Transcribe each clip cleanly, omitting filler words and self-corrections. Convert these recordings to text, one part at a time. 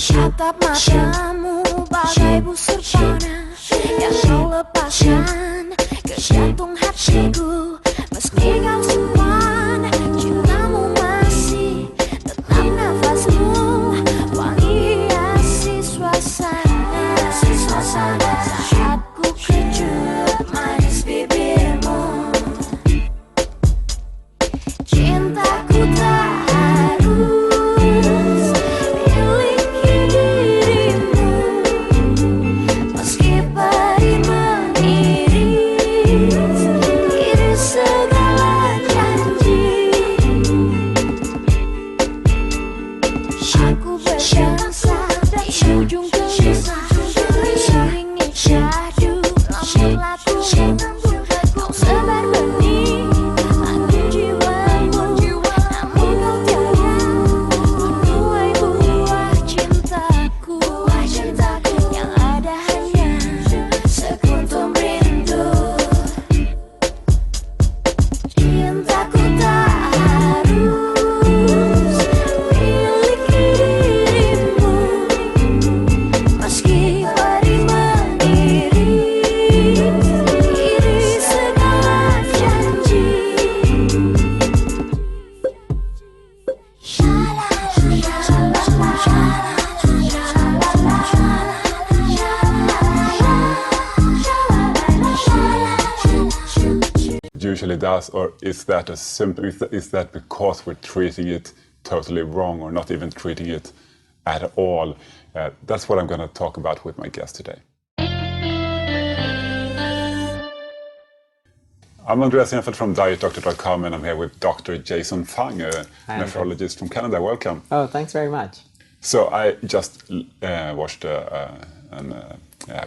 Tatap matamu bagai busur panah yang kau lepaskan ke jantung hatiku. Meski kau simpan cintamu masih tetap nafasmu wangi hiasi suasana. Saat ku kecup manis bibirmu, cintaku tak harus miliki dirimu. Meski perih mengiris segala janji, aku berdansa di ujung gelisah, mengiringi syahdu lampu laku. Kau sebar benih angin jiwamu, namun kau tiada menuai buah cintaku. Yang ada hanya sekuntum rindu. Cintaku tak harus miliki dirimu. Meski perih mengiris segala janji. Usually does, or is that a simple, is that because we're treating it totally wrong or not even treating it at all? That's what I'm going to talk about with my guest today. I'm Andreas Enfeldt from DietDoctor.com, and I'm here with Dr. Jason Fung, a nephrologist from Canada. Welcome. Oh, thanks very much. So I just watched a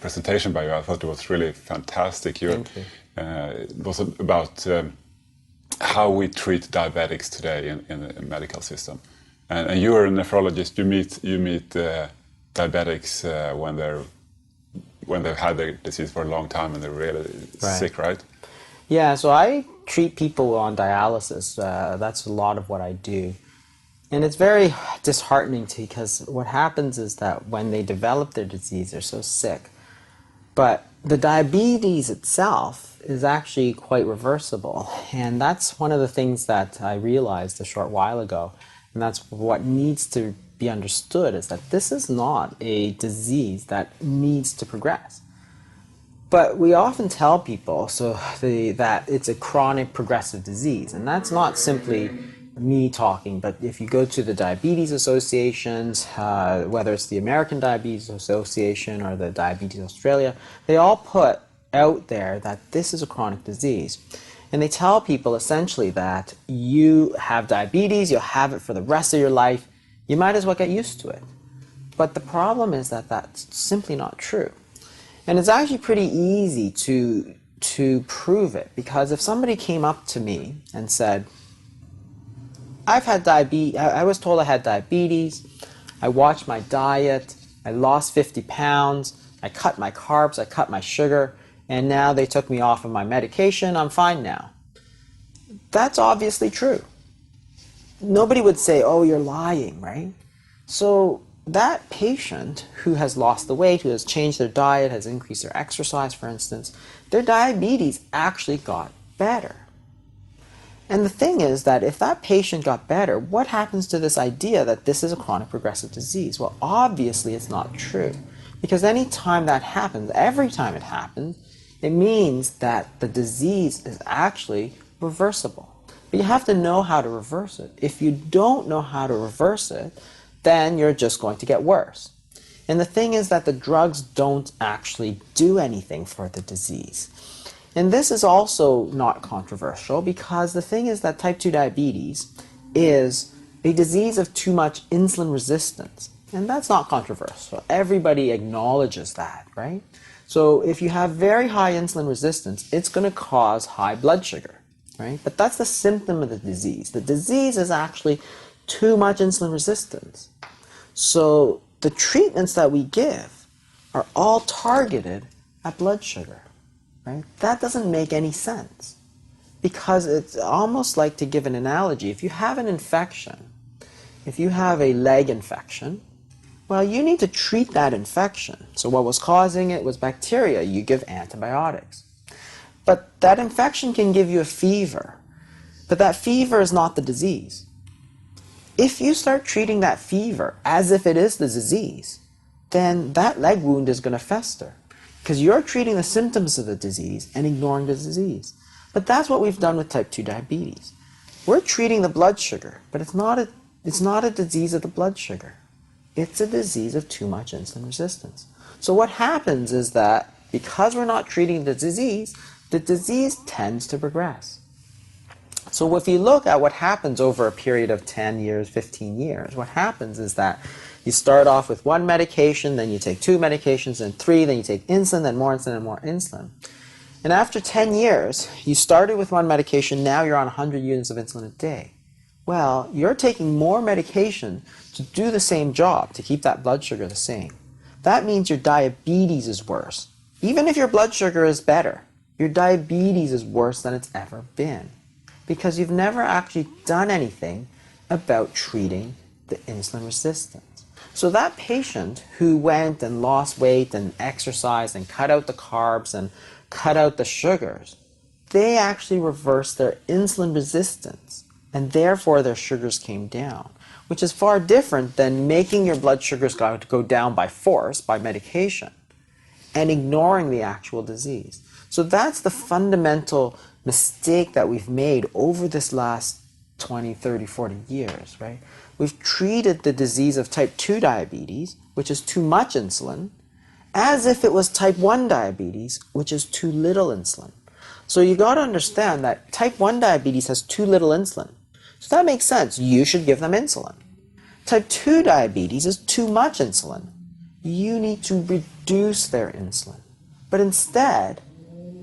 presentation by you. I thought it was really fantastic. Thank you. It was about how we treat diabetics today in the medical system. And you are a nephrologist. You meet diabetics when they've had their disease for a long time and they're really sick, right? Yeah, so I treat people on dialysis. That's a lot of what I do. And it's very disheartening because what happens is that when they develop their disease, they're so sick. But the diabetes itself is actually quite reversible. And that's one of the things that I realized a short while ago. And that's what needs to be understood, is that this is not a disease that needs to progress. But we often tell people that it's a chronic progressive disease. And that's not simply me talking, but if you go to the diabetes associations, whether it's the American Diabetes Association or the Diabetes Australia, they all put out there that this is a chronic disease. And they tell people essentially that you have diabetes, you'll have it for the rest of your life, you might as well get used to it. But the problem is that that's simply not true. And it's actually pretty easy to prove it, because if somebody came up to me and said, I've had diabetes, I was told I had diabetes, I watched my diet, I lost 50 pounds, I cut my carbs, I cut my sugar, and now they took me off of my medication, I'm fine now. That's obviously true. Nobody would say, oh, you're lying, right? So that patient who has lost the weight, who has changed their diet, has increased their exercise, for instance, their diabetes actually got better. And the thing is that if that patient got better, what happens to this idea that this is a chronic progressive disease? Well, obviously it's not true. Because any time that happens, every time it happens, it means that the disease is actually reversible. But you have to know how to reverse it. If you don't know how to reverse it, then you're just going to get worse. And the thing is that the drugs don't actually do anything for the disease. And this is also not controversial, because the thing is that type 2 diabetes is a disease of too much insulin resistance. And that's not controversial. Everybody acknowledges that, right? So if you have very high insulin resistance, it's going to cause high blood sugar, right? But that's the symptom of the disease. The disease is actually too much insulin resistance. So the treatments that we give are all targeted at blood sugar. Right? That doesn't make any sense. because it's almost like, to give an analogy, if you have an infection, if you have a leg infection, well, you need to treat that infection. So what was causing it was bacteria. You give antibiotics. But that infection can give you a fever. But that fever is not the disease. If you start treating that fever as if it is the disease, then that leg wound is going to fester, because you're treating the symptoms of the disease and ignoring the disease. But that's what we've done with type 2 diabetes. We're treating the blood sugar, but it's not a disease of the blood sugar. It's a disease of too much insulin resistance. So what happens is that because we're not treating the disease tends to progress. So if you look at what happens over a period of 10 years, 15 years, what happens is that you start off with one medication, then you take 2 medications, then 3, then you take insulin, then more insulin, and more insulin. And after 10 years, you started with one medication, now you're on 100 units of insulin a day. Well, you're taking more medication to do the same job, to keep that blood sugar the same. That means your diabetes is worse. Even if your blood sugar is better, your diabetes is worse than it's ever been, because you've never actually done anything about treating the insulin resistance. So that patient who went and lost weight and exercised and cut out the carbs and cut out the sugars, they actually reversed their insulin resistance, and therefore their sugars came down, which is far different than making your blood sugars go down by force, by medication, and ignoring the actual disease. So that's the fundamental mistake that we've made over this last 20, 30, 40 years, right? We've treated the disease of type 2 diabetes, which is too much insulin, as if it was type 1 diabetes, which is too little insulin. So you got to understand that type 1 diabetes has too little insulin. So that makes sense. You should give them insulin. Type 2 diabetes is too much insulin. You need to reduce their insulin. But instead,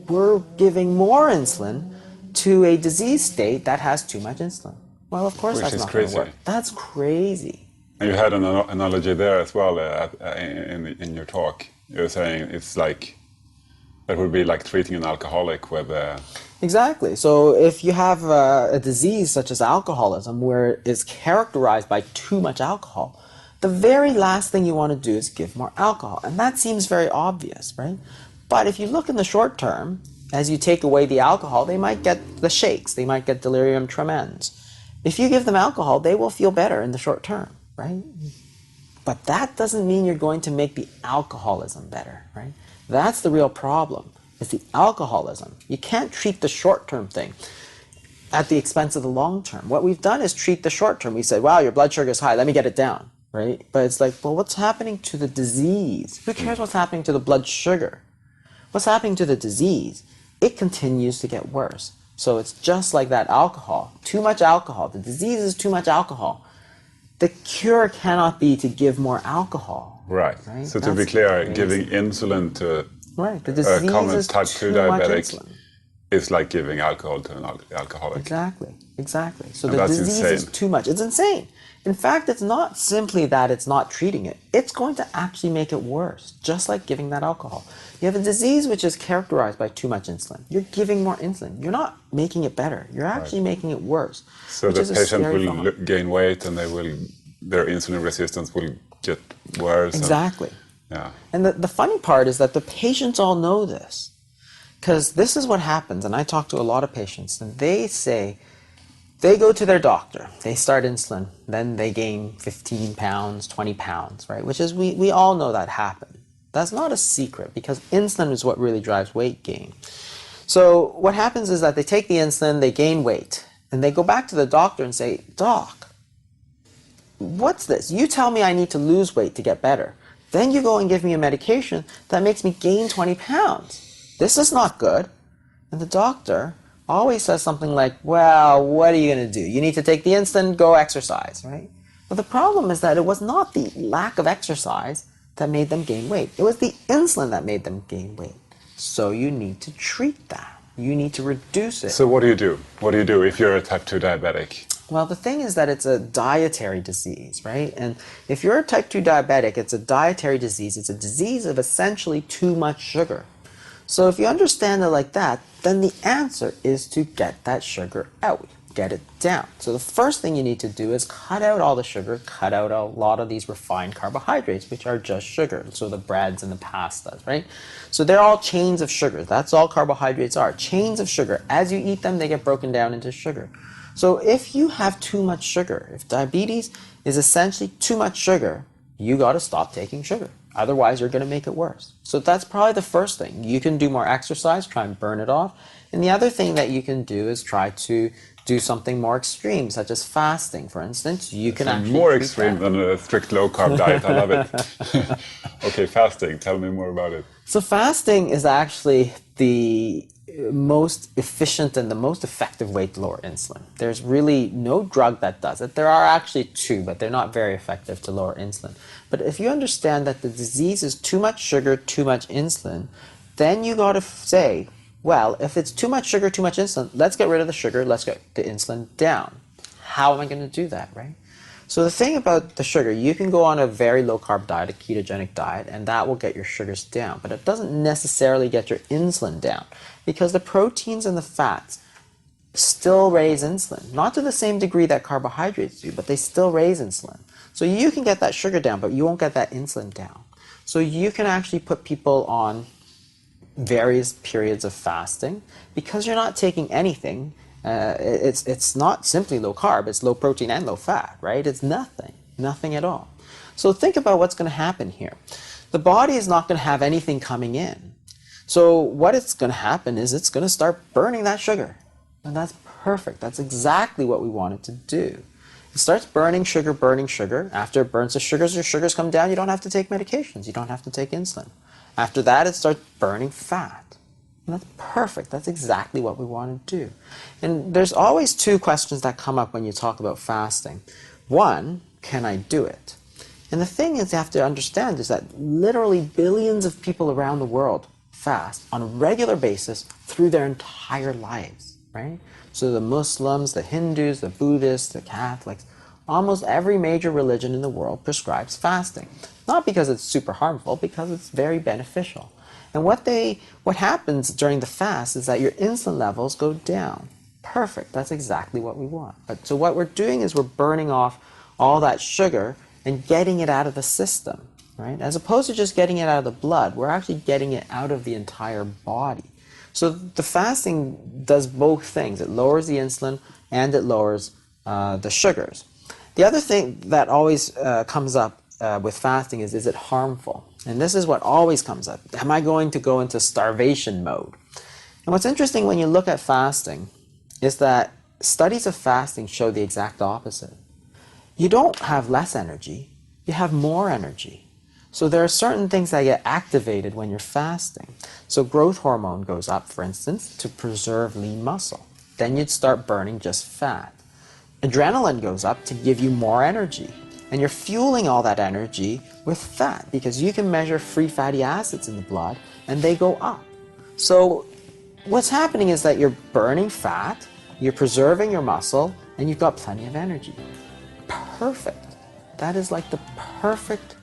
we're giving more insulin to a disease state that has too much insulin. Well, of course, that's not going to work. That's crazy. And you had an analogy there as well in your talk. You were saying it's like, that would be like treating an alcoholic with... Exactly. So if you have a disease such as alcoholism, where it's characterized by too much alcohol, the very last thing you want to do is give more alcohol. And that seems very obvious, right? But if you look in the short term, as you take away the alcohol, they might get the shakes, they might get delirium tremens. If you give them alcohol, they will feel better in the short term, right? But that doesn't mean you're going to make the alcoholism better, right? That's the real problem, is the alcoholism. You can't treat the short-term thing at the expense of the long-term. What we've done is treat the short-term. We said, wow, your blood sugar is high, let me get it down, right? But it's like, well, what's happening to the disease? Who cares what's happening to the blood sugar? What's happening to the disease? It continues to get worse. So it's just like that alcohol. Too much alcohol. The disease is too much alcohol. The cure cannot be to give more alcohol. Right. So to be clear, giving insulin to the a common type 2 diabetic insulin. is like giving alcohol to an alcoholic. Exactly. So And the that's disease is insane. too much. It's insane. In fact, it's not simply that it's not treating it. It's going to actually make it worse, just like giving that alcohol. You have a disease which is characterized by too much insulin. You're giving more insulin. You're not making it better. You're actually making it worse. So which the is a patient scary will thought. gain weight, and their insulin resistance will get worse. Exactly. Yeah. And the funny part is that the patients all know this, because this is what happens. And I talk to a lot of patients, and they say, they go to their doctor, they start insulin, then they gain 15 pounds, 20 pounds, right? Which is, we all know that happens. That's not a secret, because insulin is what really drives weight gain. So what happens is that they take the insulin, they gain weight, and they go back to the doctor and say, Doc, what's this? You tell me I need to lose weight to get better. Then you go and give me a medication that makes me gain 20 pounds. This is not good. And the doctor always says something like, well, what are you going to do? You need to take the insulin, go exercise, right? But the problem is that it was not the lack of exercise that made them gain weight. It was the insulin that made them gain weight. So you need to treat that. You need to reduce it. So what do you do? What do you do if you're a type 2 diabetic? Well, the thing is that it's a dietary disease, right? And if you're a type 2 diabetic, it's a dietary disease. It's a disease of essentially too much sugar. So if you understand it like that, then the answer is to get that sugar out, get it down. So the first thing you need to do is cut out all the sugar, cut out a lot of these refined carbohydrates, which are just sugar. So the breads and the pastas, right? So they're all chains of sugar. That's all carbohydrates are, chains of sugar. As you eat them, they get broken down into sugar. So if you have too much sugar, if diabetes is essentially too much sugar, you got to stop taking sugar. Otherwise, you're going to make it worse. So that's probably the first thing. You can do more exercise, try and burn it off. And the other thing that you can do is try to do something more extreme, such as fasting, for instance. You can actually more treat extreme that. than a strict low-carb diet. I love it. Okay, fasting. Tell me more about it. So fasting is actually the most efficient and the most effective way to lower insulin. There's really no drug that does it. There are actually two, but they're not very effective to lower insulin. But if you understand that the disease is too much sugar, too much insulin, then you got to say, well, if it's too much sugar, too much insulin, let's get rid of the sugar, let's get the insulin down. How am I going to do that, right? So the thing about the sugar, you can go on a very low-carb diet, a ketogenic diet, and that will get your sugars down. But it doesn't necessarily get your insulin down because the proteins and the fats still raise insulin. Not to the same degree that carbohydrates do, but they still raise insulin. So you can get that sugar down, but you won't get that insulin down. So you can actually put people on various periods of fasting because you're not taking anything. It's not simply low carb, it's low protein and low fat, right? It's nothing at all. So think about what's going to happen here. The body is not going to have anything coming in. So what it's going to happen is it's going to start burning that sugar. And that's perfect. That's exactly what we want it to do. It starts burning sugar. After it burns the sugars, your sugars come down. You don't have to take medications. You don't have to take insulin. After that, it starts burning fat. And that's perfect. That's exactly what we want to do. And there's always two questions that come up when you talk about fasting. One, can I do it? And the thing is you have to understand is that literally billions of people around the world fast on a regular basis through their entire lives, right? So the Muslims, the Hindus, the Buddhists, the Catholics, almost every major religion in the world prescribes fasting. Not because it's super harmful, because it's very beneficial. And what happens during the fast is that your insulin levels go down. Perfect. That's exactly what we want. So what we're doing is we're burning off all that sugar and getting it out of the system, right? As opposed to just getting it out of the blood, we're actually getting it out of the entire body. So the fasting does both things. It lowers the insulin and it lowers the sugars. The other thing that always comes up with fasting is it harmful? And this is what always comes up. Am I going to go into starvation mode? And what's interesting when you look at fasting is that studies of fasting show the exact opposite. You don't have less energy, you have more energy. So there are certain things that get activated when you're fasting. So growth hormone goes up, for instance, to preserve lean muscle. Then you'd start burning just fat. Adrenaline goes up to give you more energy. And you're fueling all that energy with fat because you can measure free fatty acids in the blood and they go up. So what's happening is that you're burning fat, you're preserving your muscle, and you've got plenty of energy. Perfect. That is like the perfect